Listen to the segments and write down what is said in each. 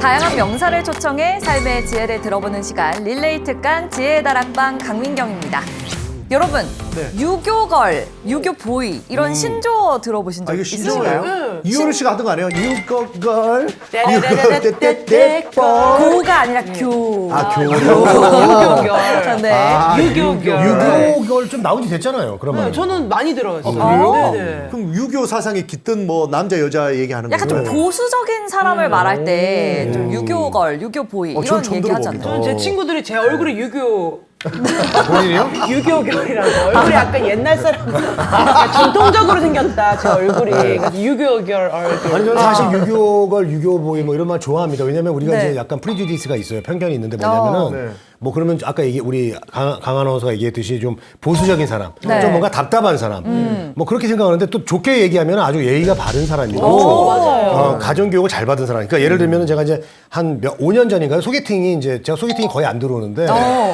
다양한 명사를 초청해 삶의 지혜를 들어보는 시간 릴레이 특강 지혜의 다락방 강민경입니다. 여러분, 유교걸, 유교보이 이런 신조어 들어보신 적 이거 있으신가요? 신조어예요? 이효리 씨가 하던 거 아니에요? 유거걸, 떼떼떼떼떼 고가 아니라 교. 유교결. 네. 유교결. 유교걸 좀 나온 지 됐잖아요. 그러면. 저는 많이 들어봤어요. 그래요? 네네. 그럼 유교 사상이 깃든 뭐 남자 여자 얘기하는 약간 좀 거예요? 보수적인 사람을 말할 때 좀 유교걸, 유교보이 전 이런 처음 얘기 하잖아요. 들어봅니다. 저는 제 친구들이 제 얼굴이 본인이요? 유교결이라고. 얼굴이 약간 옛날 사람. 약간 전통적으로 생겼다. 제 얼굴이. 그래서 유교결 얼굴. 아니 저는 사실 유교걸, 유교보이 뭐 이런 말 좋아합니다. 왜냐면 우리가 네. 이제 약간 프리주디스가 있어요. 편견이 있는데 뭐냐면은 네. 뭐 그러면 아까 우리 강 아나운서가 얘기했듯이 좀 보수적인 사람, 네. 좀 뭔가 답답한 사람, 뭐 그렇게 생각하는데 또 좋게 얘기하면 아주 예의가 바른 사람이고, 맞아요. 가정교육을 잘 받은 사람. 그러니까 예를 들면 제가 이제 한 5년 전인가요? 소개팅이 이제 제가 소개팅이 거의 안 들어오는데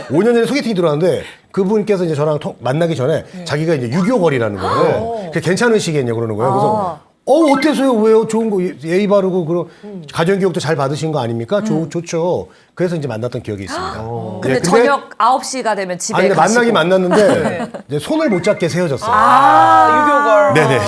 5년 전에 소개팅이 들어왔는데 그분께서 이제 저랑 만나기 전에 자기가 이제 유교걸이라는 거예요. 그게 괜찮으시겠냐 그러는 거예요. 그래서 어때서요? 왜요? 좋은 거 예의 바르고 그런 가정교육도 잘 받으신 거 아닙니까? 좋죠. 그래서 이제 만났던 기억이 있습니다. 근데 네, 저녁 9시가 되면 집에 아니, 근데 가시고. 만나긴 만났는데 이제 손을 못 잡게 헤어졌어요. 유교걸. 네네.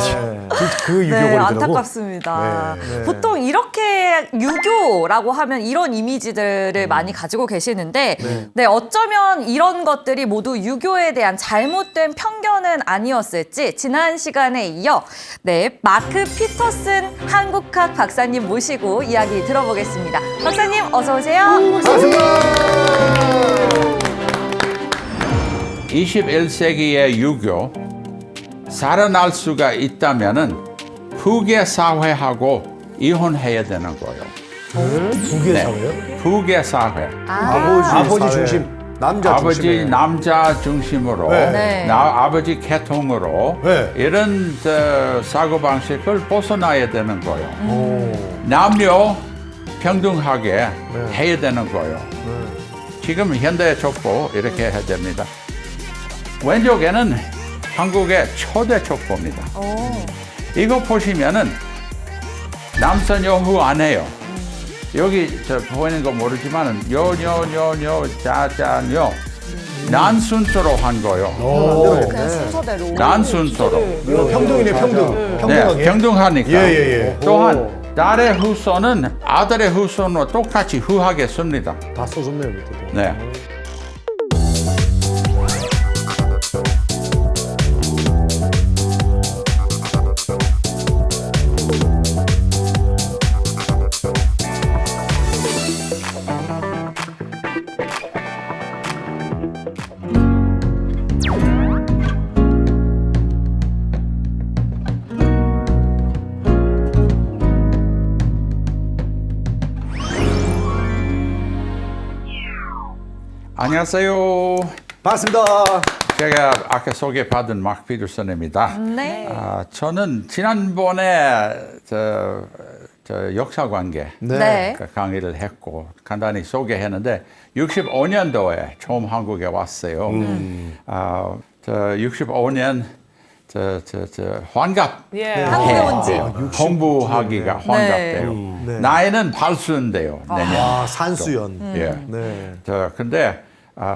그 네, 유교걸이더라고. 안타깝습니다. 보통 이렇게 유교라고 하면 이런 이미지들을 많이 가지고 계시는데 네, 어쩌면 이런 것들이 모두 유교에 대한 잘못된 편견은 아니었을지 지난 시간에 이어 네, 마크 피터슨 한국학 박사님 모시고 이야기 들어보겠습니다. 박사님 어서 오세요. 반갑습니다. 21세기의 유교 살아날 수가 있다면은 후계 사회하고 이혼해야 되는 거예요. 두개 사회요? 후계 사회. 아버지 사회. 중심. 남자 아버지 중심에. 남자 중심으로, 네. 아버지 계통으로 네. 이런 사고 방식을 벗어나야 되는 거예요. 남녀 평등하게 해야 되는 거예요. 지금 현대 족보 이렇게 해야 됩니다. 왼쪽에는 한국의 초대 족보입니다. 이거 보시면은 남선 여후 안 해요. 여기 저 보이는 거 모르지만은 요 자자요 난 순서로 한 거요. 그냥 순서대로. 난 순서로. 평등이네, 평등. 평등하게. 네, 평등하니까. 예. 또한 딸의 후손은 아들의 후손으로 똑같이 후하겠습니다. 다 써줬네요. 밑에도. 네. 안녕하세요. 반갑습니다. 제가 아까 소개받은 마크 피터슨입니다. 네. 저는 지난번에 저 역사관계 네. 그 강의를 했고 간단히 소개했는데 65년도에 처음 한국에 왔어요. 저 65년 저 환갑 한국에 온 지. 공부하기가 환갑돼요. 네. 나이는 발수인데요. 내년. 산수연. 예. 네. 근데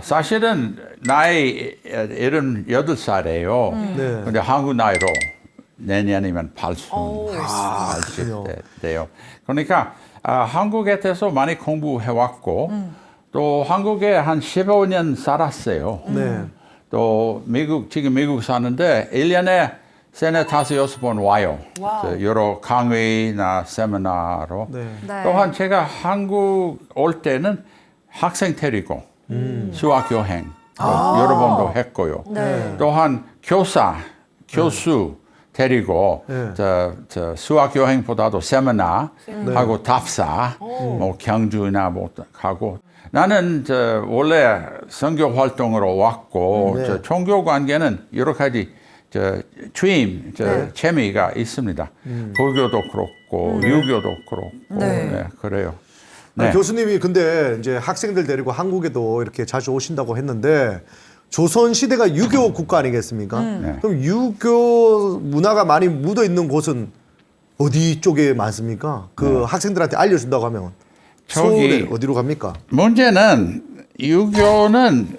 사실은 나이 78살이에요. 네. 근데 한국 나이로 내년이면 80대 돼요. 그러니까 한국에 대해서 많이 공부해왔고 또 한국에 한 15년 살았어요. 네. 또 지금 미국 사는데 1년에 3-5번 와요. 여러 강의나 세미나로. 네. 네. 또한 제가 한국 올 때는 학생 데리고 수학 여행 여러 번도 했고요. 네. 또한 교수 데리고 저 수학 여행보다도 세미나 하고 답사 뭐 경주나 뭐 가고 나는 원래 선교 활동으로 왔고 저 종교 관계는 여러 가지 주임 재미가 있습니다. 불교도 그렇고 유교도 그렇고 네, 그래요. 아니, 교수님이 근데 이제 학생들 데리고 한국에도 이렇게 자주 오신다고 했는데 조선 시대가 유교 국가 아니겠습니까? 그럼 유교 문화가 많이 묻어 있는 곳은 어디 쪽에 많습니까? 그 학생들한테 알려준다고 하면 서울에 어디로 갑니까? 문제는 유교는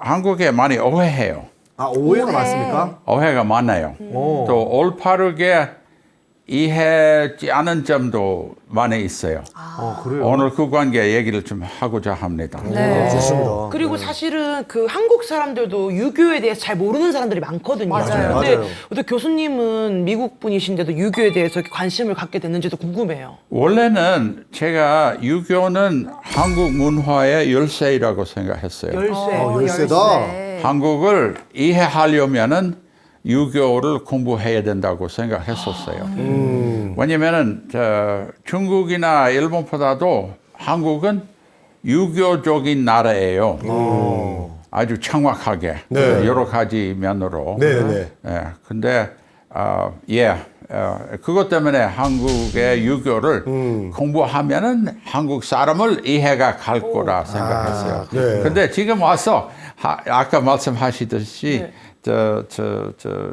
한국에 많이 오해해요. 아, 오해가 많습니까? 오해가 많아요. 또 올바르게 이해하지 않은 점도 많이 있어요. 그래요? 오늘 그 관계 얘기를 좀 하고자 합니다. 네. 좋습니다. 그리고 사실은 그 한국 사람들도 유교에 대해서 잘 모르는 사람들이 많거든요. 맞아요. 근데 맞아요. 어떻게 교수님은 미국 분이신데도 유교에 대해서 이렇게 관심을 갖게 됐는지도 궁금해요. 원래는 제가 유교는 한국 문화의 열쇠라고 생각했어요. 열쇠. 열쇠다. 한국을 이해하려면은 유교를 공부해야 된다고 생각했었어요. 왜냐면은 중국이나 일본보다도 한국은 유교적인 나라예요. 아주 정확하게 네. 여러 가지 면으로. 네. 예, 근데 그것 때문에 한국의 유교를 공부하면은 한국 사람을 이해가 갈 거라 생각했어요. 네. 근데 지금 와서 아까 말씀하시듯이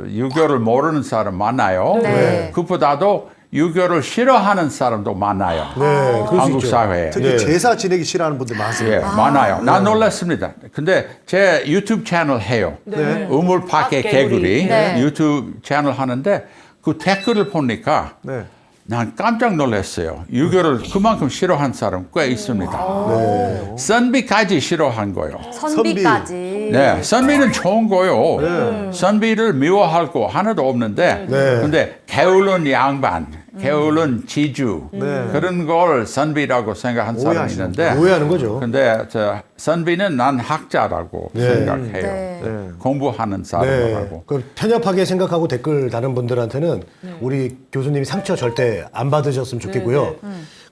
유교를 모르는 사람 많아요. 네. 그보다도 유교를 싫어하는 사람도 많아요. 네, 그럴 수 한국 있죠. 사회에. 특히 네. 제사 지내기 싫어하는 분들 예, 많습니다. 많아요. 난 놀랐습니다. 근데 제 유튜브 채널 해요. 네. 우물 밖의 개구리 네. 유튜브 채널 하는데 그 댓글을 보니까 네. 난 깜짝 놀랐어요. 유교를 그만큼 싫어한 사람 꽤 있습니다. 선비까지 싫어한 거예요. 선비까지. 네, 선비는 좋은 거요. 선비를 미워할 거 하나도 없는데, 네. 근데 개울은 양반, 개울은 지주 그런 걸 선비라고 생각한 사람이 오해하시는 있는데, 오해하는 거죠. 근데 선비는 난 학자라고 생각해요. 네. 공부하는 네. 사람이라고. 그 편협하게 생각하고 댓글 다는 분들한테는 우리 교수님이 상처 절대 안 받으셨으면 좋겠고요.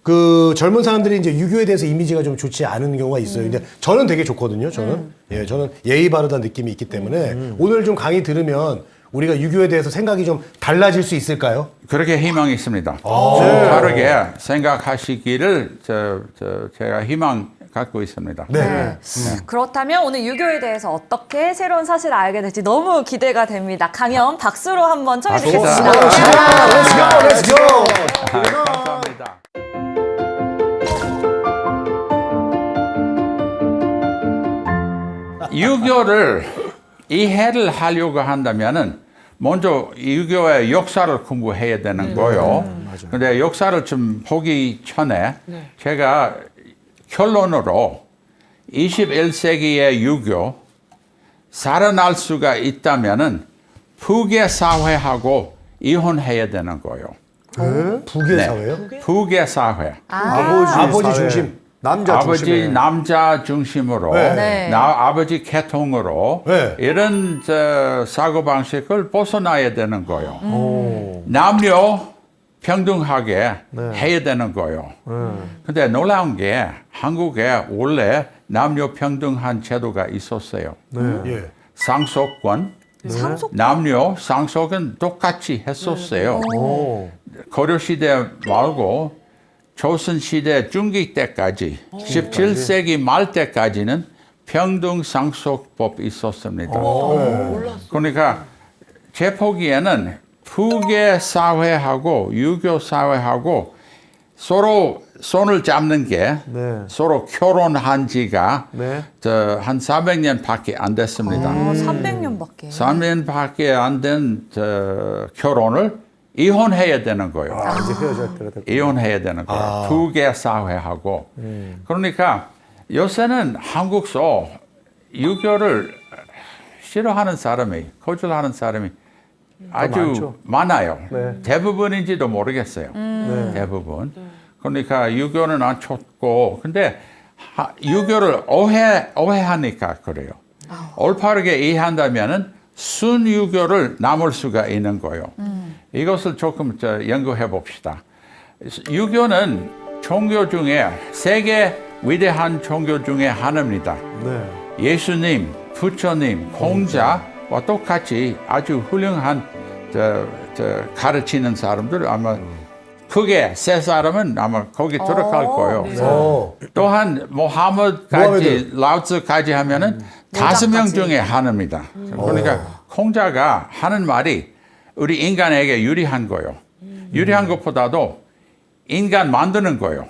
그 젊은 사람들이 이제 유교에 대해서 이미지가 좀 좋지 않은 경우가 있어요. 근데 저는 되게 좋거든요. 저는 예의 바르다는 느낌이 있기 때문에 오늘 좀 강의 들으면 우리가 유교에 대해서 생각이 좀 달라질 수 있을까요? 그렇게 희망이 있습니다. 좀 다르게 생각하시기를 제가 희망 갖고 있습니다. 네. 그렇다면 오늘 유교에 대해서 어떻게 새로운 사실을 알게 될지 너무 기대가 됩니다. 강연 박수로 한번 청해 주겠습니다. Let's go! 감사합니다. 유교를 이해를 하려고 한다면은 먼저 유교의 역사를 공부해야 되는 거예요. 근데 역사를 좀 보기 전에 제가 결론으로 21세기의 유교 살아날 수가 있다면은 북의 사회하고 이혼해야 되는 거예요. 북의 네. 사회요? 북의 사회. 아버지 사회. 중심. 남자 아버지 중심에. 남자 중심으로 네. 아버지 계통으로 네. 이런 사고 방식을 벗어나야 되는 거예요. 남녀 평등하게 해야 되는 거예요. 근데 놀라운 게 한국에 원래 남녀 평등한 제도가 있었어요. 예. 상속권, 남녀 상속은 똑같이 했었어요. 고려 시대 말고 조선 시대 중기 때까지 17세기 말 때까지는 평등 상속법 있었습니다. 그러니까 제 보기에는 북의 사회하고 유교 사회하고 서로 손을 잡는 게 서로 결혼한 지가 한 400년밖에 안 됐습니다. 300년밖에. 3년밖에 안 된 결혼을 이혼해야 되는 거예요. 이제 헤어질 때가 됐고. 이혼해야 되는 거예요. 북의 사회하고. 그러니까 요새는 한국서 유교를 싫어하는 사람이, 거절하는 사람이 아주 많죠. 많아요. 네. 대부분인지도 모르겠어요. 대부분. 그러니까 유교는 안 좋고, 근데 유교를 오해하니까 그래요. 올바르게 이해한다면은 순유교를 남을 수가 있는 거예요. 이것을 조금 연구해 봅시다. 유교는 종교 중에 세계 위대한 종교 중에 하나입니다. 예수님, 부처님, 공자와 똑같이 아주 훌륭한 가르치는 사람들 아마 크게 세 사람은 아마 거기 들어갈 거예요. 또한 모하메드까지 라오츠까지 하면은 5명 중에 하나입니다. 그러니까 공자가 하는 말이 우리 인간에게 유리한 거예요. 유리한 것보다도 인간 만드는 거예요.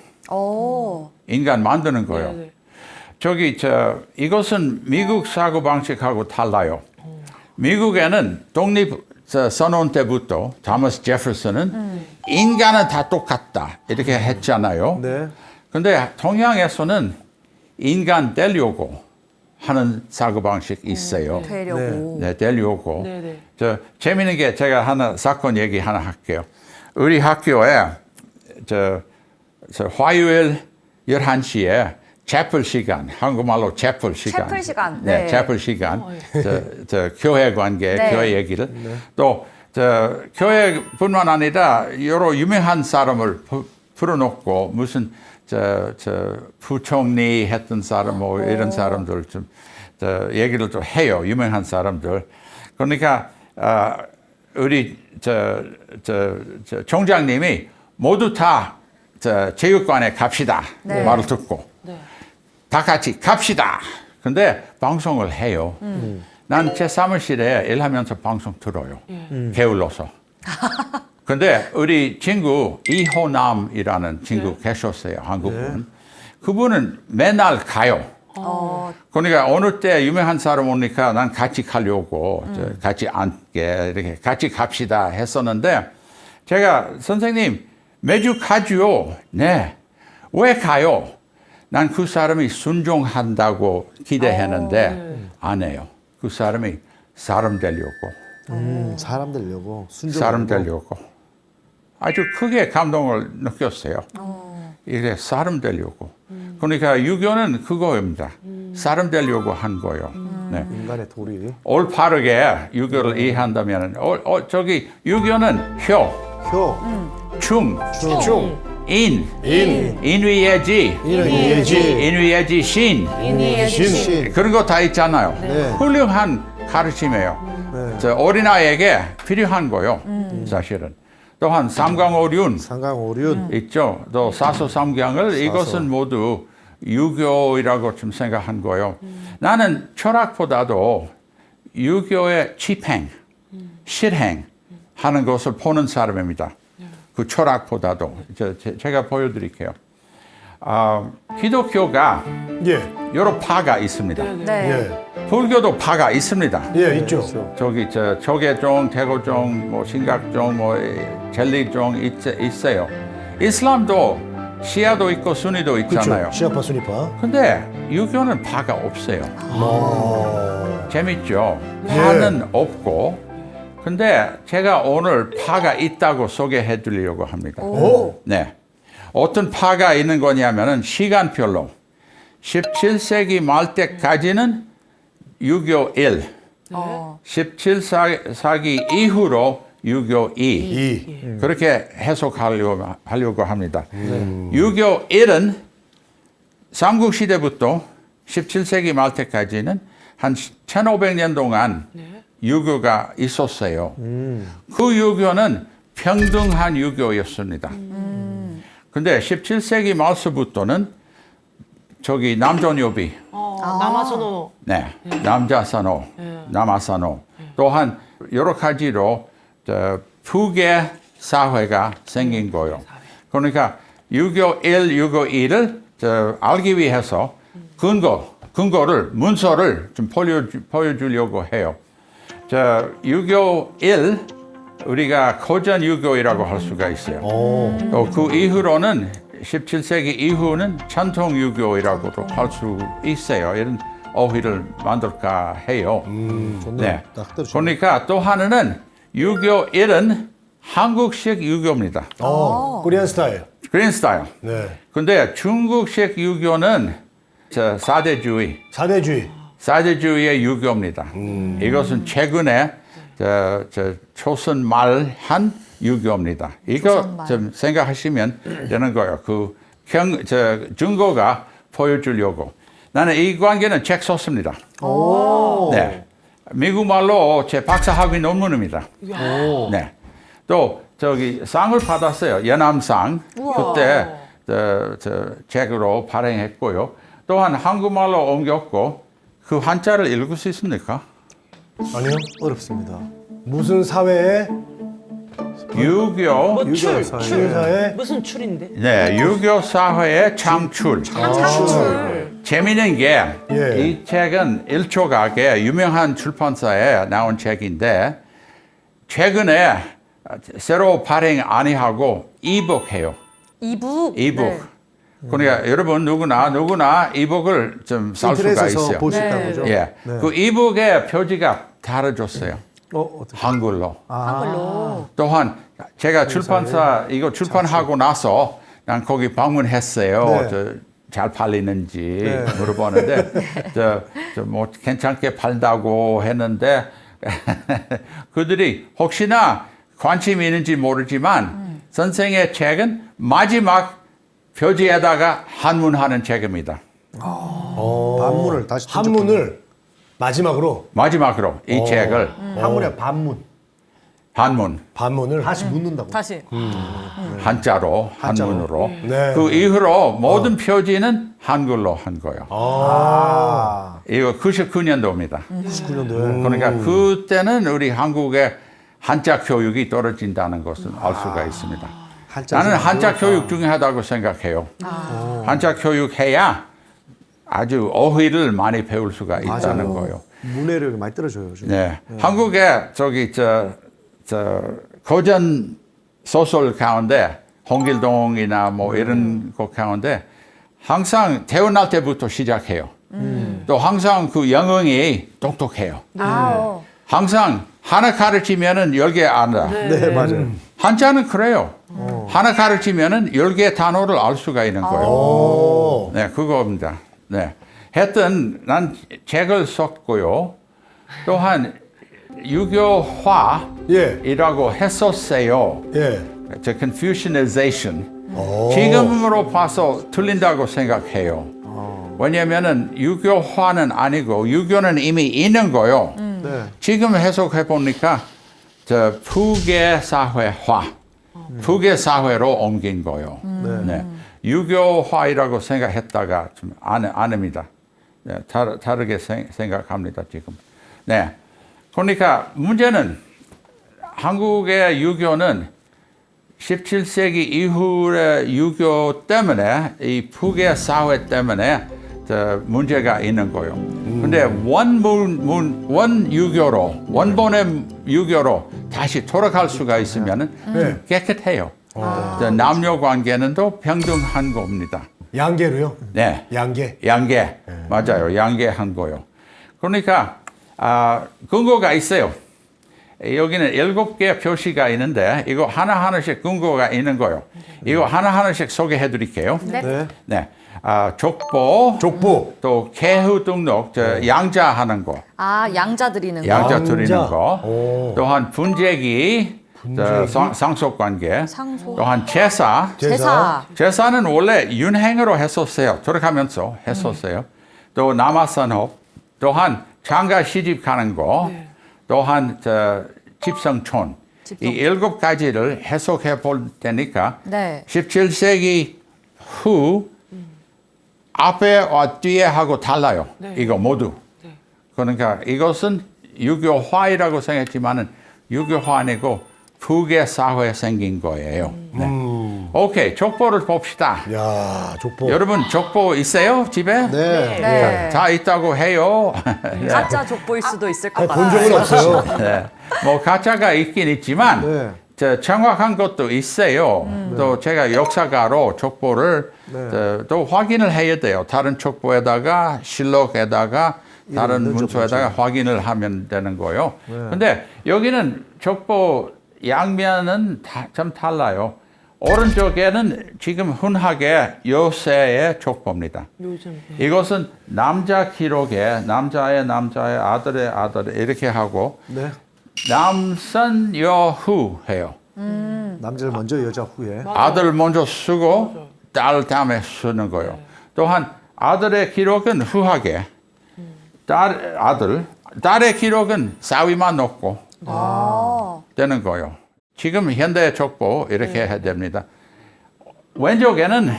인간 만드는 거예요. 네. 이것은 미국 사고 방식하고 달라요. 미국에는 독립 선언 때부터 토마스 제퍼슨은 인간은 다 똑같다 이렇게 했잖아요. 네. 근데 동양에서는 인간 되려고 하는 사고 방식이 있어요. 되려고. 네, 되려고. 네. 재미있는 게 제가 사건 얘기 하나 할게요. 우리 학교에 화요일 11시에 채플 시간, 한국말로 채플 시간. 채플 시간, 네, 네. 채플 시간. 교회 관계, 네. 교회 얘기를. 또 교회뿐만 아니라 여러 유명한 사람을 풀어놓고 무슨 부총리 했던 사람 뭐 이런 사람들 좀 얘기를 좀 해요. 유명한 사람들. 그러니까 우리 총장님이 모두 다 체육관에 갑시다 네. 말을 듣고 다 같이 갑시다. 근데 방송을 해요. 난 제 사무실에 일하면서 방송 들어요. 게을러서. 근데 우리 친구 이호남이라는 친구 계셨어요. 한국분. 그분은 맨날 가요. 그러니까 어느 때 유명한 사람 오니까 난 같이 가려고 같이 앉게 이렇게 같이 갑시다 했었는데 제가 선생님 매주 가죠. 네. 왜 가요? 난 그 사람이 순종한다고 기대했는데 안 해요. 그 사람이 사람 되려고. 사람 되려고 순종. 사람 되려고. 아주 크게 감동을 느꼈어요. 이게 사람 되려고. 그러니까 유교는 그거입니다. 사람 되려고 한 거예요. 네. 인간의 도리. 올바르게 유교를 이해한다면 유교는 효. 충, 인. 인위예지, 인위예지 신. 신. 그런 거 다 있잖아요. 네. 훌륭한 가르침이에요. 어린아이에게 필요한 거요. 사실은. 또한 삼강오륜 상강오륜. 있죠. 또 사소삼경을 이것은 모두 유교이라고 좀 생각한 거예요. 나는 철학보다도 유교의 집행, 실행 하는 것을 보는 사람입니다. 그 철학보다도 제가 보여드릴게요. 기독교가 예. 여러 파가 있습니다. 네. 예. 불교도 파가 있습니다. 예, 있죠. 조계종, 대고종, 뭐 신각종, 뭐 젤리종 있어요. 이슬람도 시아도 있고 순위도 있잖아요. 그렇죠. 시아파, 순위파. 근데 유교는 파가 없어요. 재밌죠? 파는 없고. 근데 제가 오늘 파가 있다고 소개해 드리려고 합니다. 네. 어떤 파가 있는 거냐면은 시간별로 17세기 말 때까지는 유교 1, 17세기 이후로 유교 2. 그렇게 해석하려고 합니다. 유교 1은 삼국시대부터 17세기 말 때까지는 한 1500년 동안 유교가 있었어요. 그 유교는 평등한 유교였습니다. 근데 17세기 말서부터는 남존여비, 남아선호. 네, 남자산호, 남아산호, 또한 여러 가지로 부계 사회가 생긴 거예요. 그러니까 유교 1, 유교 2를 알기 위해서 근거를 문서를 좀 보여주려고 해요. 유교 1 우리가 고전 유교이라고 할 수가 있어요. 또 그 이후로는 17세기 이후는 전통 유교이라고도 할 수 있어요. 이런 어휘를 만들까 해요. 네. 그러니까 또 하나는 유교 1은 한국식 유교입니다. 코리안 스타일. 그린 스타일. 네. 근데 중국식 유교는 사대주의. 사대주의의 유교입니다. 이것은 최근에 조선 말한 유교입니다. 이거 좀 생각하시면 되는 거예요. 증거가 보여주려고. 나는 이 관계는 책 썼습니다. 네. 미국 말로 제 박사학위 논문입니다. 네. 또 상을 받았어요. 연암상. 그때 책으로 발행했고요. 또한 한국말로 옮겼고 그 한자를 읽을 수 있습니까? 아니요. 어렵습니다. 무슨 사회에 유교, 뭐 출, 유교 사회. 출. 사회. 무슨 출인데? 네, 유교 사회의 창출. 재미있는 게 이 예. 책은 일초각의 유명한 출판사에 나온 책인데 최근에 새로 발행 아니하고 이북해요. 이북. 이북. 네. 그러니까 여러분 누구나 이북을 좀 살 수가 인터넷에서 있어요. 볼 수 네. 있다는 거죠. 예, 네. 그 이북의 표지가 달아줬어요. 어떻게? 한글로. 한글로. 또한 제가 출판사 이거 출판하고 나서 난 거기 방문했어요. 네. 잘 팔리는지 네. 물어보는데 뭐 괜찮게 팔다고 했는데 그들이 혹시나 관심이 있는지 모르지만 선생의 책은 마지막 표지에다가 한문하는 책입니다. 반문을 다시 한문을 마지막으로 마지막으로 이 책을 한문의 반문. 반문을 다시 묻는다고. 다시. 한자로 한문으로 네. 그 이후로 모든 표지는 한글로 한 거예요. 아. 이거 99년도입니다. 99년도에. 그러니까 그때는 우리 한국의 한자 교육이 떨어진다는 것을 알 수가 있습니다. 나는 한자 교육 중요하다고 생각해요. 한자 교육해야 아주 어휘를 많이 배울 수가 있다는 거예요. 문해력이 많이 떨어져요. 지금. 네. 한국의 고전 소설 가운데 홍길동이나 뭐 이런 것 가운데 항상 태어날 때부터 시작해요. 또 항상 그 영웅이 똑똑해요. 항상 하나 가르치면은 10개 안다. 네, 맞아요. 한자는 그래요. 하나 가르치면은 10개 단어를 알 수가 있는 거예요. 네, 그겁니다. 네. 하여튼 난 책을 썼고요. 또한 유교화이라고 예. 했었어요. 예. The Confucianization. 지금으로 봐서 틀린다고 생각해요. 왜냐면은 유교화는 아니고 유교는 이미 있는 거요. 네. 지금 해석해 보니까 저 북의 사회화, 북의 사회로 옮긴 거요. 네. 유교화이라고 생각했다가 좀 아닙니다. 네, 다르게 생각합니다 지금. 네. 그러니까 문제는 한국의 유교는 17세기 이후의 유교 때문에 이 북의 사회 때문에 문제가 있는 거예요. 근데 원유교로 원본의 유교로 다시 돌아갈 수가 있으면 깨끗해요. 남녀 관계는 또 평등한 겁니다. 양계로요? 네. 양계. 맞아요. 양계한 거요. 그러니까 근거가 있어요. 여기는 7개 표시가 있는데 이거 하나하나씩 근거가 있는 거요. 이거 하나하나씩 소개해 드릴게요. 네. 네. 족보, 또 개후 등록, 양자 하는 거, 양자 드리는 거. 양자 드리는 양자. 거, 또한 분재기, 상속관계, 상속. 또한 제사. 제사는 원래 윤행으로 했었어요. 돌아가면서 했었어요. 또 남아산업, 또한 장가 시집 가는 거, 또한 집성촌. 이 7가지를 해석해 볼 테니까 네. 17세기 후 앞에와 뒤에 하고 달라요. 이거 모두. 그러니까 이것은 유교화이라고 생각했지만은 유교화 아니고 북의 사회에 생긴 거예요. 네. 오케이, 족보를 봅시다. 야, 족보. 여러분 족보 있어요 집에? 네. 다 있다고 해요. 가짜 족보일 수도 있을 것 본 같아요. 적은 없어요. 네. 뭐 가짜가 있긴 있지만 네. 정확한 것도 있어요. 또 제가 역사가로 족보를 또 확인을 해야 돼요. 다른 족보에다가 실록에다가 다른 문서에다가 확인을 하면 되는 거예요. 근데 여기는 족보 양면은 좀 달라요. 오른쪽에는 지금 흔하게 요새의 족보입니다. 이것은 남자 기록에 남자의 아들의 아들 이렇게 하고 남선 여후 해요. 남자를 먼저 여자 후에. 아들 먼저 쓰고 딸 다음에 쓰는 거예요. 또한 아들의 기록은 후하게 딸의 기록은 사위만 넣고 되는 거예요. 지금 현대 족보 이렇게 해야 됩니다. 왼쪽에는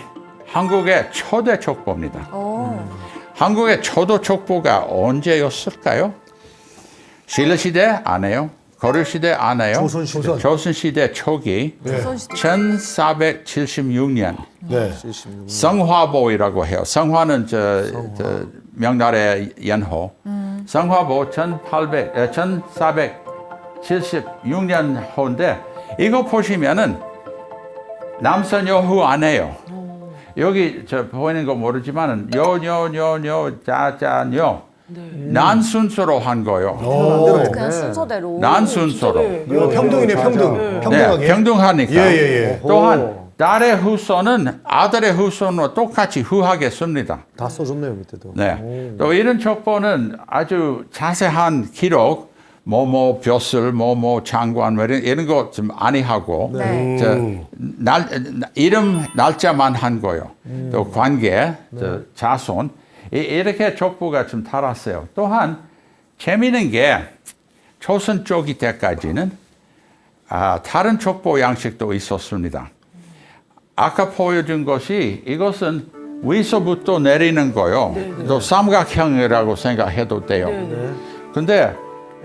한국의 초대 족보입니다. 한국의 초대 족보가 언제였을까요? 신라시대 아니에요. 고려시대 아니에요. 조선시대. 조선시대 초기 조선시대. 1476년 네. 성화보이라고 해요. 성화는 저 명나라의 연호. 성화보 1476년 호인데 이거 보시면은 남선 여후 안 해요. 여기 저 보이는 거 모르지만은 요요요요 자자요 난 순서로 한 거요. 그냥 순서대로. 난 순서로. 이거 평등이네, 평등. 네, 평등하게. 평등하니까. 예. 또한 딸의 후손은 아들의 후손으로 똑같이 후하게 씁니다. 다 써줬네요 밑에도. 네. 또 이런 족보는 아주 자세한 기록, 뭐뭐 벼슬, 뭐뭐 장관, 뭐 이런 거 좀 아니하고 네. 이름 날짜만 한 거요. 또 관계, 자손 이렇게 족보가 좀 달았어요. 또한 재미있는 게 조선 쪽이 때까지는 다른 족보 양식도 있었습니다. 아까 보여준 것이 이것은 위서부터 내리는 거요. 또 삼각형이라고 생각해도 돼요. 근데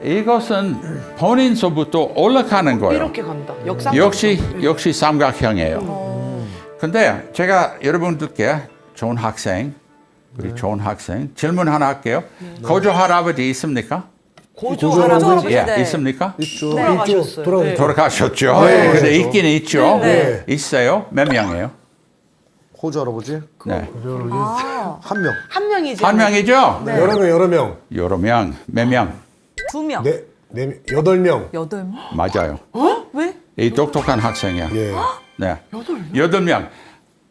이것은 본인서부터 올라가는 거예요. 이렇게 간다. 역삼. 역시 삼각형이에요. 근데 제가 여러분들께 좋은 학생 질문 하나 할게요. 고조 할아버지 있습니까? 고조 고조 할아버지. 할아버지. 예, 네. 있습니까? 있죠. 돌아가셨어요. 네. 돌아가셨죠. 네. 근데 있긴 있죠. 네. 있어요. 몇 명이에요? 호주 할아버지 네. 한 명. 한 명이지. 한 명이죠? 네. 여러 명. 여러 명. 몇 명? 2명. 네, 8명. 8명. 맞아요. 왜? 이 똑똑한 학생이야. 예. 네. 8명.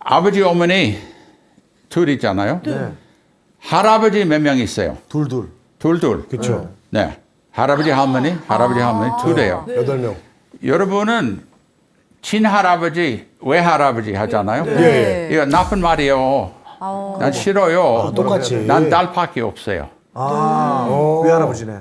아버지, 어머니 둘이잖아요. 네. 할아버지 몇 명 있어요? 둘. 둘. 그렇죠. 네. 할아버지, 할머니 둘이에요. 8명. 여러분은 친할아버지, 외할아버지 하잖아요. 네. 이거 나쁜 말이에요. 난 싫어요. 똑같이. 난 딸밖에 없어요. 외할아버지네.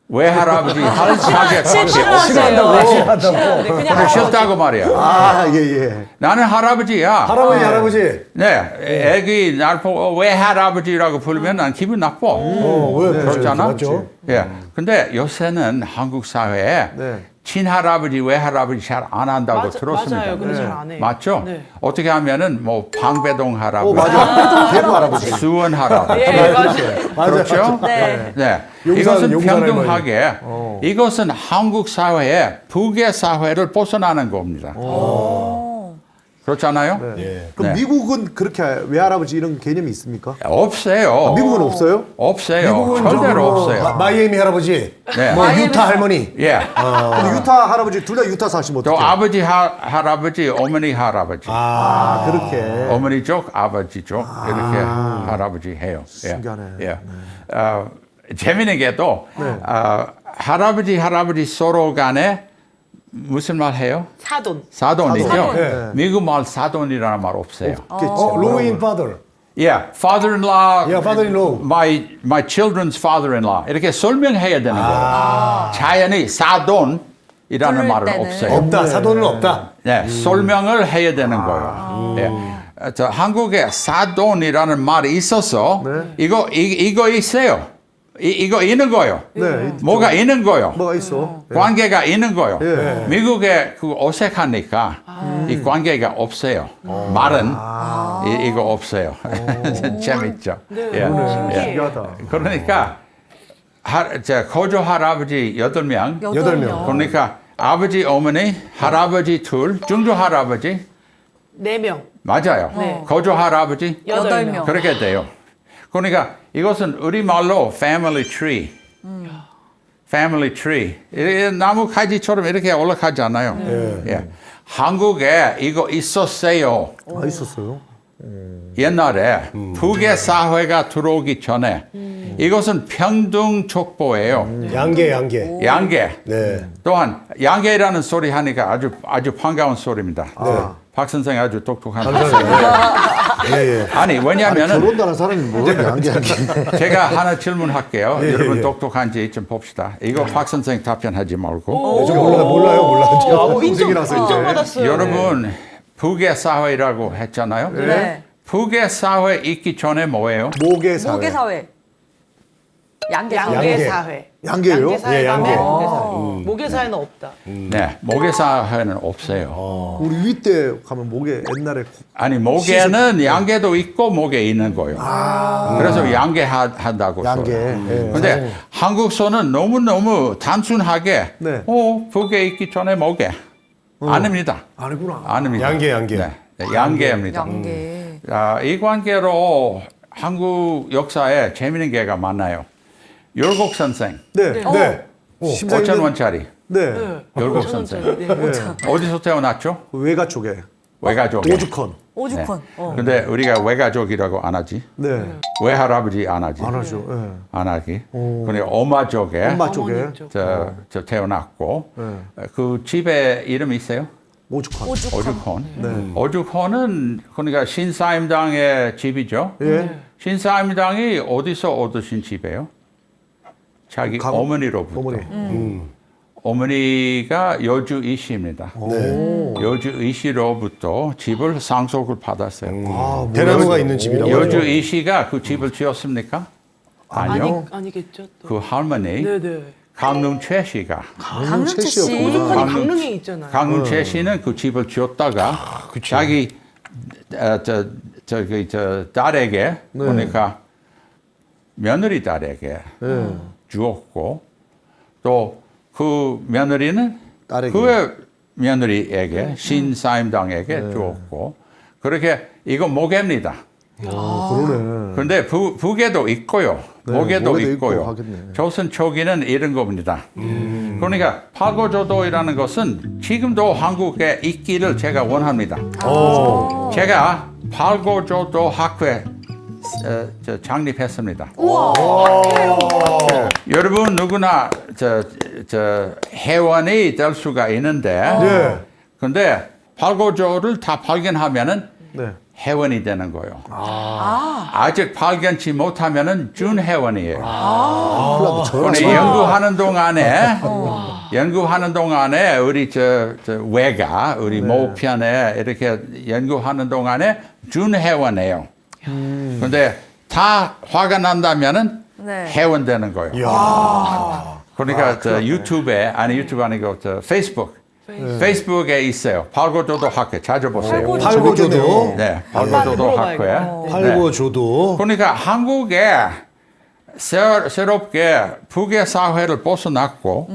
외할아버지 한 사객밖에 없어요. 싫어한다고. 그냥 싫다고 말이야. 예. 나는 할아버지야. 할아버지. 네, 애기 날 보고 외할아버지라고 부르면 난 기분 나빠. 왜 그렇잖아. 맞죠? 예. 근데 요새는 한국 사회에 네. 친할아버지, 외할아버지 잘 안 한다고 들었습니다. 맞아요. 근데 잘 안 해요. 맞죠? 네. 어떻게 하면은 뭐 방배동 할아버지, 맞아. 대구 할아버지. 수원 할아버지. 예, 맞아요. 그렇죠? 네. 네. 용산, 이것은 용산 평등하게 이것은 한국 사회의 북의 사회를 벗어나는 겁니다. 그렇잖아요? 네. 그럼 네. 미국은 그렇게 외할아버지 이런 개념이 있습니까? 없어요. 미국은 없어요? 없어요. 미국은 절대로 뭐 없어요. 마이애미 할아버지. 네. 뭐 유타 할머니. 예. 근데 유타 할아버지 둘 다 유타 사시면 또 어떡해요? 아버지 할아버지, 어머니 할아버지. 그렇게. 어머니 쪽, 아버지 쪽 이렇게 할아버지 해요. 신기하네. 예. 재미있는 게 또 할아버지 서로 간에 무슨 말 해요? 사돈이죠. 사돈. 네. 미국 말 사돈이라는 말 없어요. 로인 파더. Yeah, father-in-law. Yeah, father-in-law. My children's father-in-law. 이렇게 설명해야 되는 거예요. 자연히 사돈이라는 부를 말은 때는. 없어요. 없다. 사돈은 없다. 네, 설명을 해야 되는 거예요. 예. 저 한국에 사돈이라는 말이 있어서 이거 있어요. 이거 있는 거요. 네. 뭐가 있는 거요. 뭐가 있어? 관계가 있는 거요. 예. 미국에 그 어색하니까 이 관계가 없어요. 말은 이거 없어요. 재밌죠. 예. 신기하다. 그러니까 고조 할아버지 8명. 8명. 그러니까 아버지, 어머니, 할아버지 둘, 중조 할아버지 4명. 맞아요. 네. 고조 할아버지 8명. 그렇게 돼요. 그러니까 이것은 우리말로 family tree. family tree. 나무 가지처럼 이렇게 올라가잖아요. 예. 한국에 이거 있었어요. 있었어요. 옛날에 북의 사회가 들어오기 전에 이것은 평등 족보예요. 양계. 양계. 네. 또한 양계라는 소리 하니까 아주 반가운 소리입니다. 박 선생 아주 똑똑한 예. 아니 왜냐하면은 결혼다는 사람이 뭐 양계하게. 제가 하나 질문할게요. 여러분 예. 똑똑한지 좀 봅시다. 이거 박 선생 답변하지 말고. 저 몰라요. 인생이라서 이제. 인정받았어요. 여러분 북의 사회라고 했잖아요. 네. 북의 사회 있기 전에 뭐예요? 모계 사회. 모계 사회. 양계사회. 양계사회. 양계요? 양계사회 예, 가면 양계. 모계사회. 모계사회는 없다. 네, 모계사회는 없어요. 우리 위 때 가면 목에 옛날에 아니 모계는 양계도 있고 목에 있는 거예요. 그래서 양계 한다고 양계. 써요. 예. 근데 한국서는 너무 단순하게 네. 북에 있기 전에 목에 아닙니다. 아니구나. 아닙니다. 양계. 네, 양계입니다. 양계. 이 관계로 한국 역사에 재미있는 게가 많아요. 열곡 선생, 네. 네. 심사위원- 5천 원짜리. 네. 열곡 선생. 어디서 태어났죠? 외가 쪽에 외가족. 오죽헌. 오죽헌. 근데 우리가 외가족이라고 안 하지. 네. 외할아버지 안 하지. 안 하죠. 예. 안 하기. 근데 엄마 쪽에 엄마 쪽에 어머니 쪽. 저 태어났고 네. 그 집에 이름 있어요? 오죽헌. 오죽헌. 네. 오죽헌은 그러니까 신사임당의 집이죠. 예. 신사임당이 어디서 얻으신 집이에요? 자기 강- 어머니로부터. 어머니. 어머니가 여주 이씨입니다. 오. 여주 이씨로부터 집을 상속을 받았어요. 아, 대나무가 있는 집이라고. 여주 이씨가 그 집을 지었습니까? 아니요. 아니겠죠. 또. 그 할머니 네네. 강릉최 씨가 강릉채 씨. 씨였구나. 오죽헌이 강릉에 있잖아요. 강릉최 씨는 그 집을 지었다가 자기 저 딸에게 그러니까 며느리 딸에게 주었고 또 그 며느리는 딸에게. 그의 며느리에게 신사임당에게 주었고 그렇게 이거 모계입니다. 그러네. 그런데 북에도 있고요. 네, 목에도 목에도 있고 있고요. 하겠네. 조선 초기는 이런 겁니다. 그러니까 팔고조도이라는 것은 지금도 한국에 있기를 제가 원합니다. 제가 팔고조도 학회 창립했습니다. 여러분 누구나 저 회원이 될 수가 있는데, 네. 근데 팔고조를 다 발견하면은 네. 회원이 되는 거예요. 아직 발견치 못하면은 준회원이에요. 큰일 근데 연구하는 동안에 우리 저 외가 우리 모편에 이렇게 연구하는 동안에 준회원이에요. 근데 다 화가 난다면은 네. 회원 되는 거예요. 그러니까 저 유튜브에 유튜브 아니고 저 페이스북에 있어요. 팔고조도 학회 찾아보세요. 팔고조도. 네, 팔고조도 학회. 팔고조도. 그러니까 한국에 새롭게 북의 사회를 벗어났고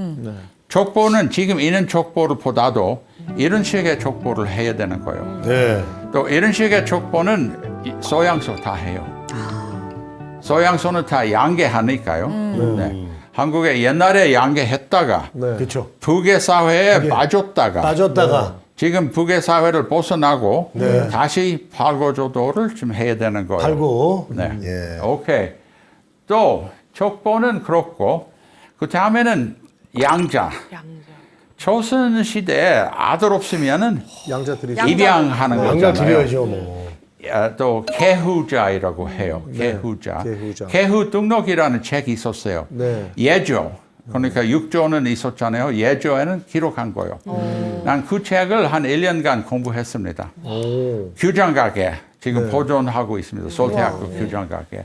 족보는 지금 있는 족보를 보다도 이런 식의 족보를 해야 되는 거예요. 네. 또 이런 식의 족보는 소양서 다 해요. 소양서는 다 양계하니까요. 네. 한국에 옛날에 양계했다가 그렇죠. 북의 사회에 빠졌다가 지금 북의 사회를 벗어나고 다시 팔고조도를 좀 해야 되는 거예요. 팔고. 네. 예. 오케이. 또 족보는 그렇고 그 다음에는 양자. 조선 시대에 아들 없으면은 양자들이 입양하는 양자 거잖아요. 드려야죠, 뭐. 또 개후자이라고 해요. 개후자. 개후자. 개후 등록이라는 책이 있었어요. 네. 예조. 그러니까 6조는 있었잖아요. 예조에는 기록한 거예요. 난 그 책을 한 1년간 공부했습니다. 규장가게 지금 보존하고 있습니다. 서울대학교 규장가게.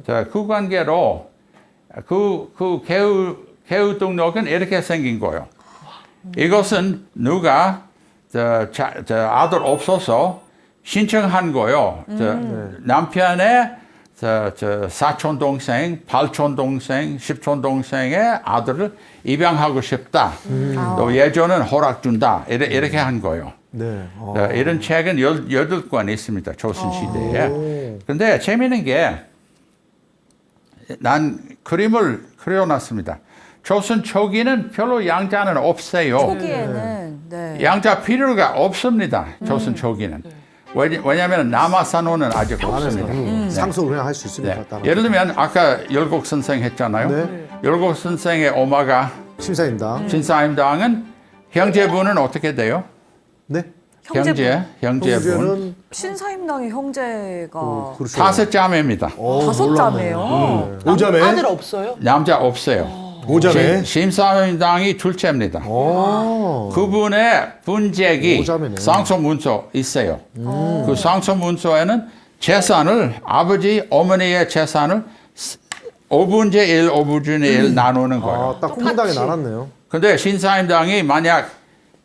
자, 그 관계로 그 개후 등록은 이렇게 생긴 거예요. 이것은 누가 저 아들 없어서 신청한 거요. 남편의 저 사촌 동생, 팔촌 동생, 십촌 동생의 아들을 입양하고 싶다. 또 예조는 허락 준다. 이렇게 한 거예요. 네. 이런 책은 18권 있습니다. 조선 시대에. 근데 재미있는 게 난 그림을 그려놨습니다. 조선 초기는 별로 양자는 없어요. 초기에는 네. 양자 필요가 없습니다. 조선 초기는. 왜냐하면 남아산호는 아직 없습니다. 상속을 그냥 할 수 있으니까. 네. 따라. 예를 들면 아까 열곡 선생 했잖아요. 네. 열곡 선생의 엄마가 심사임당. 신사임당은 형제분은 어떻게 돼요? 네. 형제분. 형제는 신사임당의 형제가 그렇죠. 5자매입니다. 5자매요. 오자매. 아들 없어요? 남자 없어요. 오자매. 신사임당이 둘째입니다. 그분의 분재기 오자매네. 상소문서 있어요. 그 상소문서에는 재산을 아버지 어머니의 재산을 5분의 1, 5분의 1 나누는 거예요. 아, 딱 국민당에 나눴네요. 근데 신사임당이 만약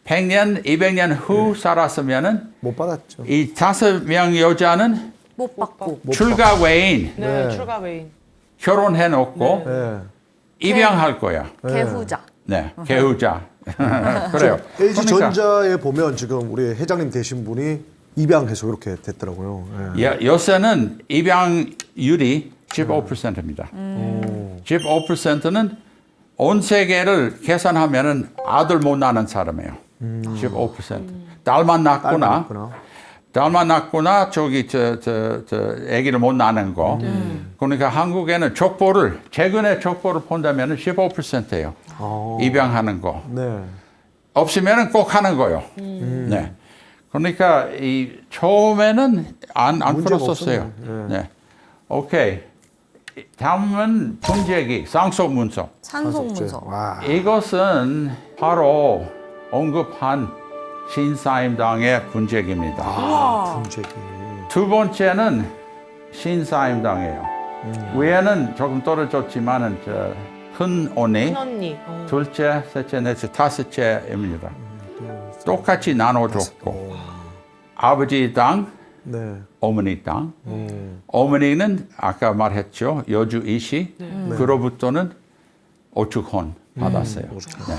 100년, 200년 후 살았으면은 못 받았죠. 이 5명 여자는 못 받고. 출가 외인 네, 네. 출가 외인. 결혼해 놓고 네. 입양할 거야. 개후자. 네, 개우자. 그래요. LG전자에 보면 지금 우리 회장님 되신 분이 입양해서 이렇게 됐더라고요. 예. 요새는 입양률이 15%입니다. 15%는 온 세계를 계산하면은 아들 못 낳는 사람이에요. 15%. 딸만 낳거나 딸만 낳거나 저기 저 아기를 못 낳는 거. 그러니까 한국에는 족보를 최근에 족보를 본다면은 15%예요. 입양하는 거. 네. 없으면은 꼭 하는 거요. 네. 그러니까 이 처음에는 안 문제가 풀었었어요. 없었네. 네. 오케이. 다음은 분재기, 상속문서. 찬송문서. 와. 이것은 바로 언급한 신사임당의 분재기입니다. 분재기. 두 번째는 신사임당이에요. 위에는 조금 떨어졌지만은 큰 언니, 큰언니. 둘째, 셋째, 넷째, 다섯째입니다. 똑같이 나눠줬고 아버지 땅, 네. 어머니 땅. 어머니는 아까 말했죠. 여주 이시. 그로부터는 오축혼 받았어요. 네.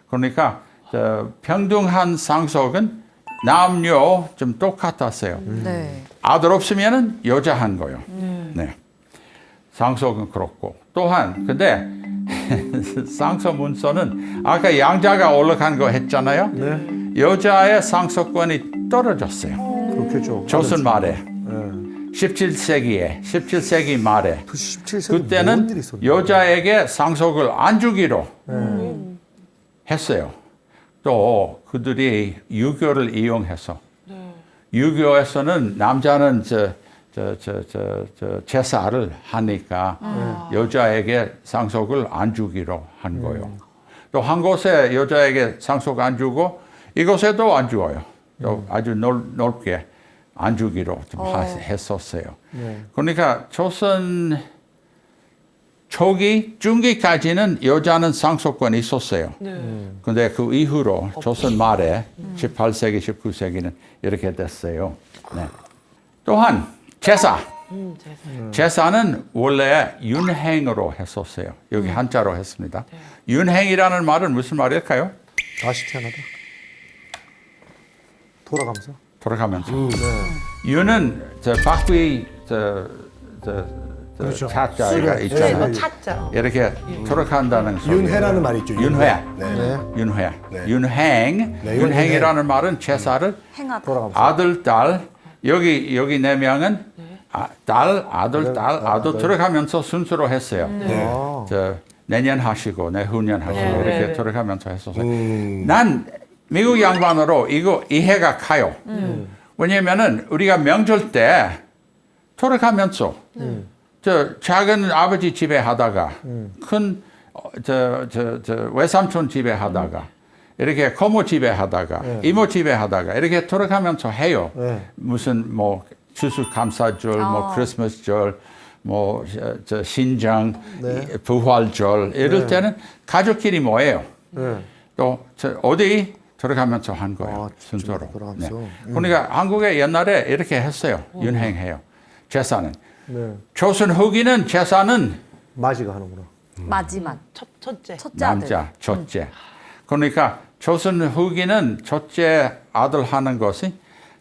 그러니까 평등한 상속은 남녀 좀 똑같았어요. 네. 아들 없으면은 여자 한 거요. 네. 상속은 그렇고 또한 근데 상속 문서는 아까 양자가 올라간 거 했잖아요. 여자의 상속권이 떨어졌어요. 그렇겠죠. 조선 말에 네. 17세기 말에 그 17세기 뭔 일이 그때는 있었나? 여자에게 상속을 안 주기로 했어요. 또 그들이 유교를 이용해서 유교에서는 남자는 제사를 하니까 여자에게 상속을 안 주기로 한 거예요. 또 한 곳에 여자에게 상속 안 주고 이곳에도 안 주어요. 또 아주 넓게 안 주기로 좀 했었어요. 그러니까 조선 초기, 중기까지는 여자는 상속권이 있었어요. 근데 그 이후로 조선 말에 18세기, 19세기는 이렇게 됐어요. 네. 또한 제사. 제사는 원래 윤행으로 했었어요. 여기 한자로 했습니다. 윤행이라는 말은 무슨 말일까요? 다시 태어나다. 돌아가면서. 돌아가면서. 윤은 바퀴 차자가 있잖아요. 네, 찾자. 이렇게 돌아간다는 소리. 윤회라는 말이 있죠. 윤회. 네. 윤회. 네. 윤행. 네, 이건 윤행이라는 말은 제사를 행하다. 돌아가면서. 아들, 딸, 여기 네 명은 딸, 아들, 딸, 아들 들어가면서 순서로 했어요. 아. 내년 하시고 내후년 하시고 네, 이렇게 네. 들어가면서 했었어요. 난 미국 양반으로 이거 이해가 가요. 왜냐면은 우리가 명절 때 돌아가면서 작은 아버지 집에 하다가 큰 외삼촌 집에 하다가 이렇게 고모 집에 하다가 이모 집에 하다가 이렇게 돌아가면서 해요. 무슨 뭐 추수감사절, 뭐 크리스마스절, 뭐 신정, 부활절 이럴 때는 가족끼리 모여요. 또 어디 들어가면서 한 거예요. 순서로. 돌아가면서. 그러니까 한국에 옛날에 이렇게 했어요. 윤행해요. 제사는. 네. 조선 후기는 제사는 마지가 하는구나. 마지막. 첫째. 첫째 아들. 남자, 첫째. 그러니까 조선 후기는 첫째 아들 하는 것이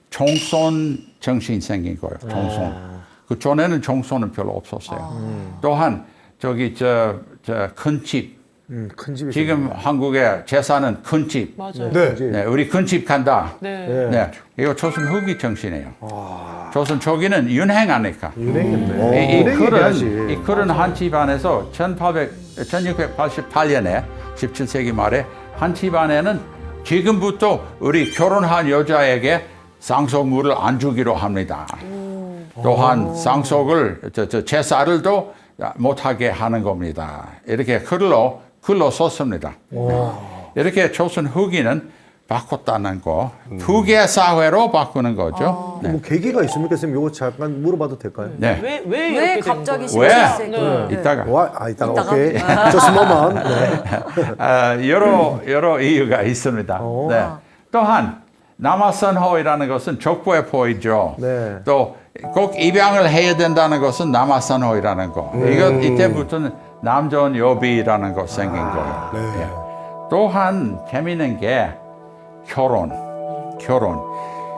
종손 정신이 생긴 거예요. 종손. 그 전에는 종손은 별로 없었어요. 또한 저기 큰 집. 큰 집이. 지금 한국의 제사는 큰 집. 맞아요. 네. 네, 우리 큰 집 간다. 네. 네, 이거 조선 후기 정신이에요. 조선 초기는 윤행하니까. 유행했네. 이 글은 한 집안에서 1688년에 17세기 말에 한 집안에는 지금부터 우리 결혼한 여자에게 상속물을 안 주기로 합니다. 또한 상속을 제사를 도 못하게 하는 겁니다. 이렇게 글로 썼습니다. 이렇게 조선 후기는 바꿨다는 거, 부계 사회로 바꾸는 거죠. 네. 뭐 계기가 있습니까, 선생님? 요거 잠깐 물어봐도 될까요? 네. 왜 왜 이렇게 된 갑자기 거예요? 17세기? 네. 이따가 이따가 이따가? 오케이. Just a moment. 네. 여러 이유가 있습니다. 네. 또한 남아선호이라는 것은 족보에 보이죠. 네. 또 꼭 입양을 해야 된다는 것은 남아선호이라는 거. 이때부터는 남존 여비라는 거 생긴 거예요. 예. 또한 재미있는 게 결혼.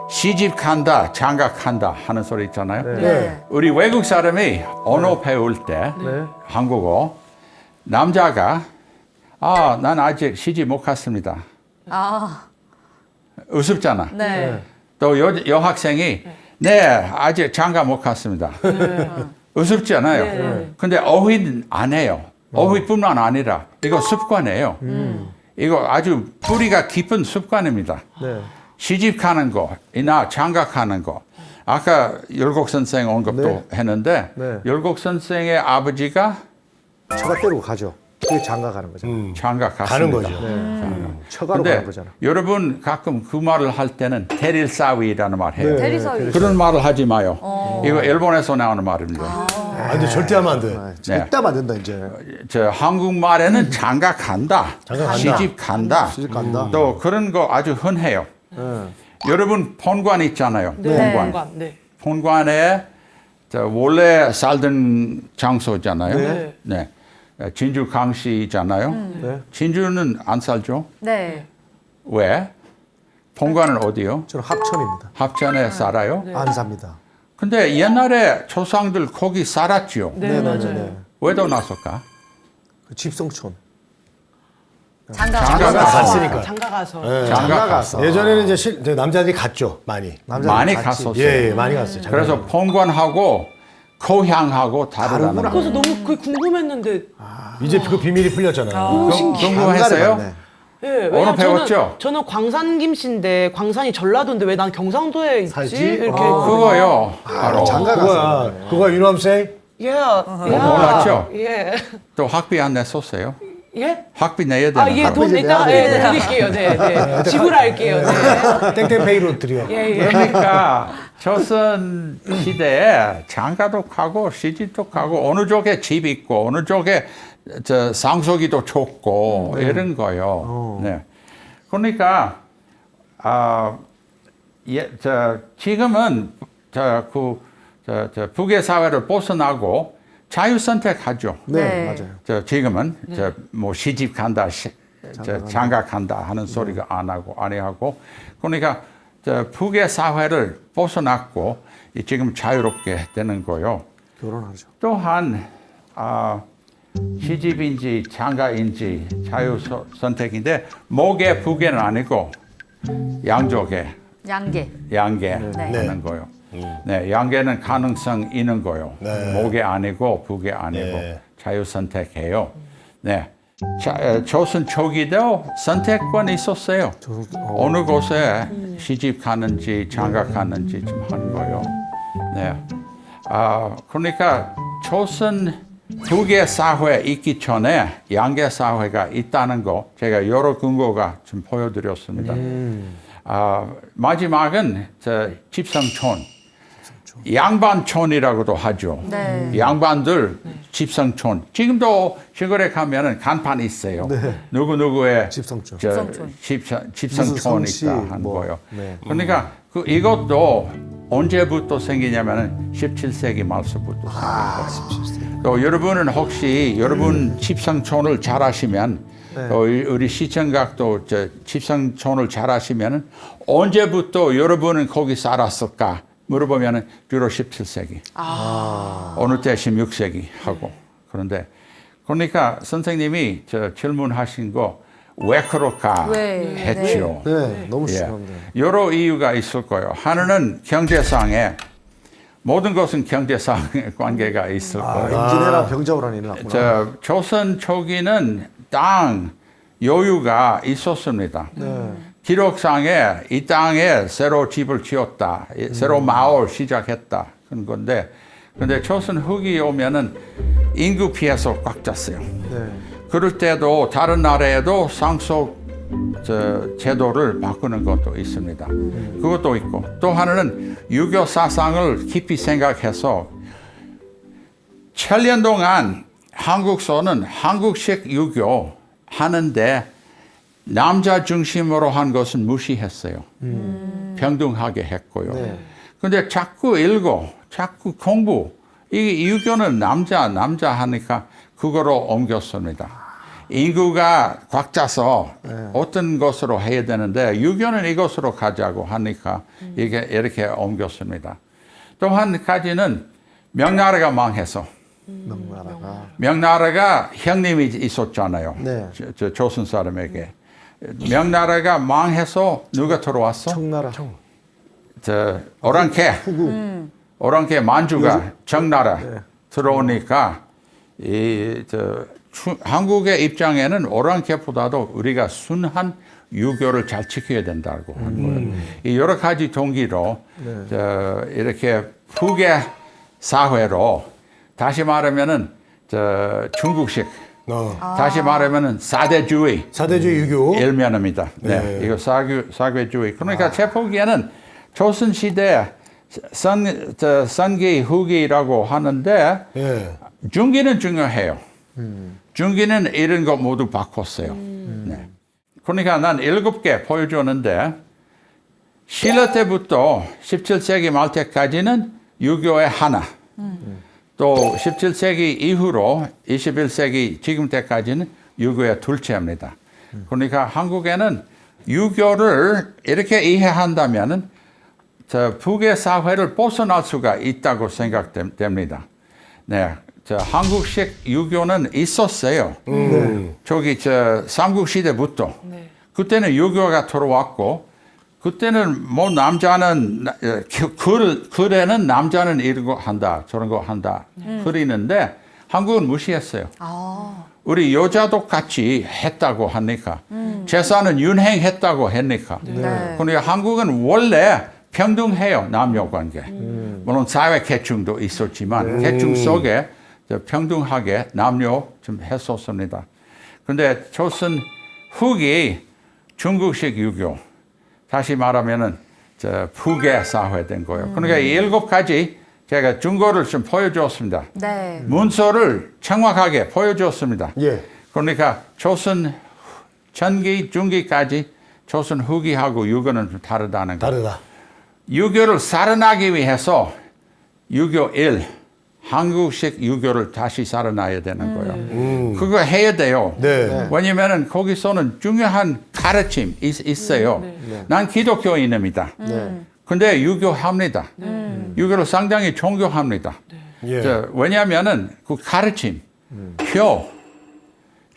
시집 간다, 장가 간다 하는 소리 있잖아요. 네. 우리 외국 사람이 언어 배울 때 한국어 남자가 난 아직 시집 못 갔습니다. 아, 우습잖아. 네. 또 여학생이 네 아직 장가 못 갔습니다. 우습잖아요. 근데 어휘는 안 해요. 어휘뿐만 아니라 이거 습관이에요. 이거 아주 뿌리가 깊은 습관입니다. 네. 시집 가는 거, 이나 장가 가는 거. 아까 열곡 선생 언급도 했는데 네. 열곡 선생의 아버지가 처가떼로 가죠. 그게 장가 가는 거죠. 장가 갔습니다. 가는 거죠. 처가로 근데 가는 거잖아. 여러분 가끔 그 말을 할 때는 테릴사위라는 말 해요. 네. 대리사위. 그런 말을 하지 마요. 이거 일본에서 나오는 말입니다. 근데 절대 하면 안 돼. 절대 안 된다 이제. 저 한국말에는 장가 간다, 장가 간다. 시집 간다, 시집 간다. 또 그런 거 아주 흔해요. 네. 여러분 본관 있잖아요. 네. 본관. 네. 본관에 저 원래 살던 장소잖아요. 네. 네. 진주 강씨잖아요. 네. 진주는 안 살죠? 네. 왜? 본관은 어디요? 저는 합천입니다. 합천에 살아요. 안 삽니다. 근데 옛날에 조상들 거기 살았죠. 네, 맞아요. 네. 왜 더 났을까? 그 집성촌. 장가 장가 가서. 갔으니까. 장가 가서. 네. 장가 가서. 예전에는 이제 남자들이 갔죠, 많이. 남자들 많이 같이. 갔었어요. 예, 많이 갔어요. 장가 그래서 본관하고 고향하고 다르다는 다르구나. 거. 그래서 너무 그게 궁금했는데. 이제 그 비밀이 풀렸잖아요. 궁금했어요? 장가를 예, 왜냐면 어느 배웠죠? 저는 광산 김씨인데 광산이 전라도인데 왜 난 경상도에 있지? 살지? 이렇게. 그거요. 바로 장가 가서. 그거야, 유남생? 예. 몰랐죠? 예. 또 학비 안 냈었어요. 예? 학비 내야 되는 예, 돈 이따 드릴게요. 네. 지불할게요. 네. 땡땡페이로 드려. 예. 그러니까 조선 시대에 장가도 가고 시집도 가고 어느 쪽에 집 있고 어느 쪽에 저 상속이도 좋고 이런 거요. 네. 그러니까 지금은 저 북의 사회를 벗어나고 자유 선택하죠. 네, 네. 맞아요. 지금은 뭐 시집 간다, 장가 간다 하는 소리가 안 하고 그러니까 북의 사회를 벗어났고 지금 자유롭게 되는 거요. 결혼하죠. 또한 시집인지 장가인지 자유 선택인데 목의 북에는 아니고 양쪽에 양계. 하는 거요. 네, 양계는 가능성 있는 거요. 목에 아니고 북에 아니고 자유 선택해요. 네, 조선 초기도 선택권이 있었어요. 어느 곳에 시집 가는지 장가 가는지 좀 하는 거요. 네, 그러니까 조선 북의 사회 있기 전에 양계 사회가 있다는 거 제가 여러 근거가 좀 보여드렸습니다. 마지막은 집성촌. 양반촌이라고도 하죠. 네. 양반들 집성촌. 지금도 시골에 가면은 간판 있어요. 누구누구의 집성촌. 집성촌 무슨 있다 성씨, 한 뭐. 거요. 네. 그러니까 이것도 언제부터 생기냐면은 17세기 말서부터 생긴 거예요. 또 여러분은 혹시 여러분 집성촌을 잘 아시면 또 우리 시청각도 집성촌을 잘 아시면은 언제부터 여러분은 거기 살았을까? 물어보면 주로 17세기, 어느 때 16세기 하고 그러니까 선생님이 질문하신 거 왜 그럴까 했죠. 네, 너무 중요합니다. 여러 이유가 있을 거예요. 하나는 경제상에 모든 것은 경제상의 관계가 있을 거예요. 임진왜란 병자호란이 일어났구나. 조선 초기는 땅 여유가 있었습니다. 기록상에 이 땅에 새로 집을 지었다, 새로 마을 시작했다 그런 건데, 근데 조선 후기 오면은 인구 피해서 꽉 찼어요. 그럴 때도 다른 나라에도 상속 제도를 바꾸는 것도 있습니다. 그것도 있고 또 하나는 유교 사상을 깊이 생각해서 7년 동안 한국서는 한국식 유교 하는데 남자 중심으로 한 것은 무시했어요. 평등하게 했고요. 근데 자꾸 읽고 자꾸 공부 이 유교는 남자 하니까 그거로 옮겼습니다. 인구가 꽉 차서 어떤 것으로 해야 되는데 유교는 이것으로 가자고 하니까 이게 이렇게 옮겼습니다. 또 한 가지는 명나라가 망해서 명나라가 형님이 있었잖아요. 네. 저 조선 사람에게 명나라가 망해서 누가 들어왔어? 청나라. 오랑캐 오랑캐 만주가 정나라 들어오니까 한국의 입장에는 오랑캐보다도 우리가 순한 유교를 잘 지켜야 된다고 한 거예요. 이 여러 가지 동기로 이렇게 북의 사회로 다시 말하면은 중국식 다시 말하면은 사대주의 유교. 일면입니다. 네. 이거 사교주의. 그러니까 제 보기에는 조선시대 선기 후기라고 하는데 예. 중기는 중요해요. 중기는 이런 거 모두 바꿨어요. 네. 그러니까 난 7개 보여주는데 신라 때부터 17세기 말 때까지는 유교의 하나. 또 17세기 이후로 21세기 지금 때까지는 유교의 둘째입니다. 그러니까 한국에는 유교를 이렇게 이해한다면은 북의 사회를 벗어날 수가 있다고 생각됩니다. 네, 한국식 유교는 있었어요. 저기 삼국시대부터. 그때는 유교가 들어왔고 그때는 뭐 남자는 글에는 남자는 이런 거 한다 저런 거 한다 그리는데 한국은 무시했어요. 우리 여자도 같이 했다고 하니까 제사는 윤행했다고 하니까 그러니까 한국은 원래 평등해요. 남녀 관계. 물론 사회 계층도 있었지만 계층 속에 평등하게 남녀 좀 했었습니다. 그런데 조선 후기 중국식 유교 다시 말하면은 북의 사회 된 거예요. 그러니까 이 7가지 제가 증거를 좀 보여줬습니다. 네. 문서를 정확하게 보여줬습니다. 예. 그러니까 조선 전기, 중기까지 조선 후기하고 유교는 좀 다르다는 거예요. 다르다. 유교를 살아나기 위해서 유교 1, 한국식 유교를 다시 살아나야 되는 거예요. 그거 해야 돼요. 네. 왜냐면은 거기서는 중요한 가르침 있어요. 난 기독교인입니다. 근데 유교합니다. 유교를 상당히 존경합니다. 예. 왜냐면은 그 가르침,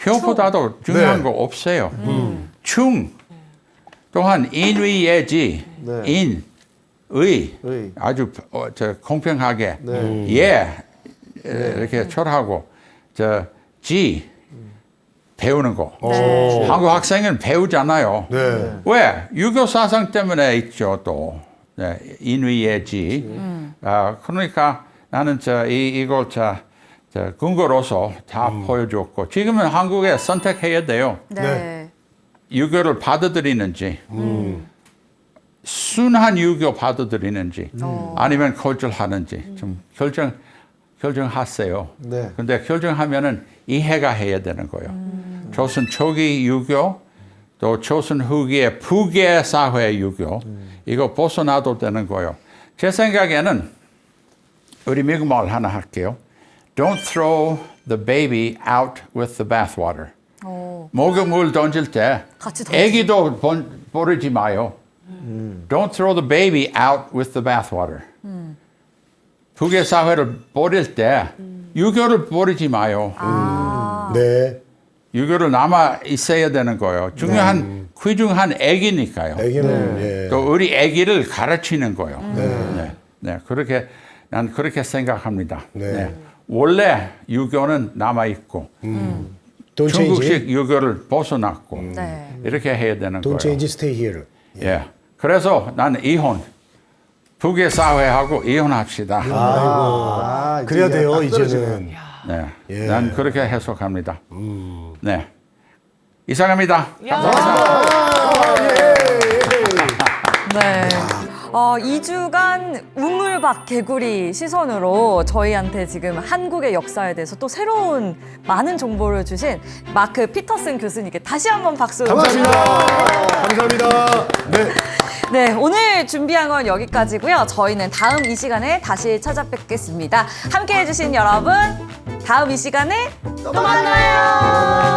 효보다도 중요한 거 없어요. 충, 또한 인위예지, 의, 아주 공평하게 이렇게 철하고 지 배우는 거. 한국 학생은 배우잖아요. 네. 왜? 유교 사상 때문에 있죠 또. 인위예지. 그러니까 나는 이걸 근거로서 다 보여줬고 지금은 한국에 선택해야 돼요. 네. 유교를 받아들이는지 순한 유교 받아들이는지 아니면 거절하는지 좀 결정하세요. 네. 근데 결정하면은 이해가 해야 되는 거예요. 조선 초기 유교 또 조선 후기의 북의 사회 유교 이거 벗어나도 되는 거예요. 제 생각에는 우리 미국 말 하나 할게요. Don't throw the baby out with the bathwater. 목욕물 던질 때 같이 던지고. 애기도 버리지 마요. Don't throw the baby out with the bathwater. 북의 사회를 버릴 때 유교를 버리지 마요. 네. 유교를 남아 있어야 되는 거예요. 중요한 귀중한 애기니까요. 애기는 예. 또 우리 애기를 가르치는 거예요. 네, 그렇게 난 그렇게 생각합니다. 네. 원래 유교는 남아 있고 Don't change it. 중국식 유교를 벗어났고 네. 이렇게 해야 되는 Don't 거예요. change it, stay here. 예. 그래서 나는 이혼. 북의 사회하고 이혼합시다. 아, 그래야 이제 돼요, 딱 떨어지네. 이제는. 네. 예. 난 그렇게 해석합니다. 네. 이상입니다. 네. 2주간 우물박 개구리 시선으로 저희한테 지금 한국의 역사에 대해서 또 새로운 많은 정보를 주신 마크 피터슨 교수님께 다시 한번 박수. 감사합니다. 네. 네, 오늘 준비한 건 여기까지고요. 저희는 다음 이 시간에 다시 찾아뵙겠습니다. 함께 해주신 여러분, 다음 이 시간에 또 만나요.